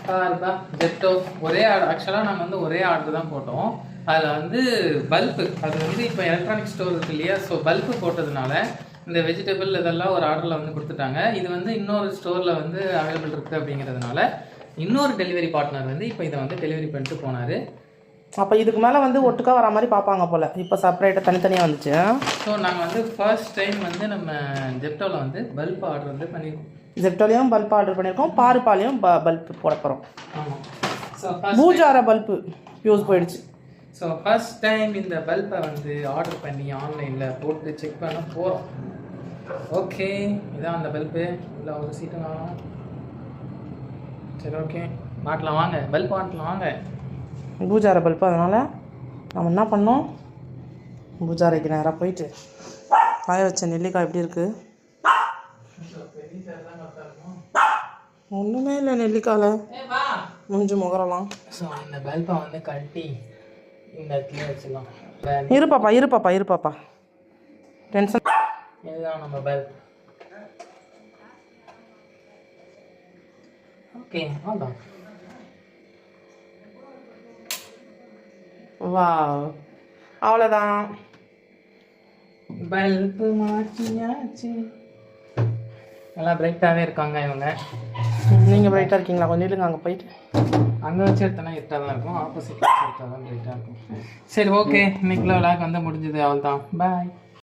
பாருப்பா ஜெப்டோ ஒரே ஆர்டர். ஆக்சுவலாக நாங்கள் வந்து ஒரே ஆர்டர் தான் போட்டோம். அதில் வந்து பல்பு அது வந்து இப்போ எலக்ட்ரானிக் ஸ்டோர் இருக்கு இல்லையா, ஸோ பல்பு போட்டதுனால இந்த வெஜிடபிள் இதெல்லாம் ஒரு ஆர்டரில் வந்து கொடுத்துட்டாங்க. இது வந்து இன்னொரு ஸ்டோரில் வந்து அவைலபிள் இருக்குது அப்படிங்கிறதுனால இன்னொரு டெலிவரி பார்ட்னர் வந்து இப்போ இதை வந்து டெலிவரி பண்ணிட்டு போனார். அப்போ இதுக்கு மேலே வந்து ஒட்டுக்கா வர மாதிரி பார்ப்பாங்க போல். இப்போ செப்பரேட்டாக தனித்தனியாக வந்துச்சு. ஸோ நாங்கள் வந்து ஃபர்ஸ்ட் டைம் வந்து நம்ம ஜெப்டோவில் வந்து பல்ப் ஆர்டர் வந்து பண்ணியிருக்கோம். ஜெப்டோலையும் பல்ப் ஆர்டர் பண்ணியிருக்கோம், பாருப்பாலையும் பல்ப் போட போகிறோம். ஆமாம். ஸோ பூஜார பல்ப்பு ஃபியூஸ் போயிடுச்சு. ஸோ ஃபர்ஸ்ட் டைம் இந்த பல்பை வந்து ஆர்டர் பண்ணி ஆன்லைனில் போட்டு செக் பண்ண போகிறோம். ஓகே, இதான் அந்த பல்பு. இல்லை ஒரு சீட்டு வாங்கலாம். சரி, ஓகே, மாட்டலாம் வாங்க, பல்ப் மாட்டலாம் வாங்க. பூஜார பல்ப்பு. அதனால் நம்ம என்ன பண்ணோம், பூஜாரைக்கு நேராக போயிட்டு காய வச்ச நெல்லிக்காய் எப்படி இருக்குது? ஒன்றுமே இல்லை நெல்லிக்காயில், முடிஞ்சு முகரலாம். ஸோ இந்த பல்பை வந்து கழட்டி இந்த இடத்துல வச்சுக்கலாம். இருப்பாப்பா டென்ஷன். இதுதான் நம்ம பல்ப். ஓகே, அவ்வளோதான். வா, அவ்வளோதான், பல்பு மாற்றியாச்சு. நல்லா பிரைட்டாகவே இருக்காங்க இவங்க. நீங்கள் பிரைட்டாக இருக்கீங்களா? கொஞ்சம் இல்லைங்க, அங்கே போயிட்டு அங்கே வச்சு எடுத்தோன்னா இருட்டாக தான் இருக்கும், ஆப்போசிட் வச்சு எடுத்தால் தான் பிரைட்டாக இருக்கும். சரி, ஓகே, இன்னைக்குள்ள விளாக் வந்து முடிஞ்சது. அவ்வளோதான், பாய்.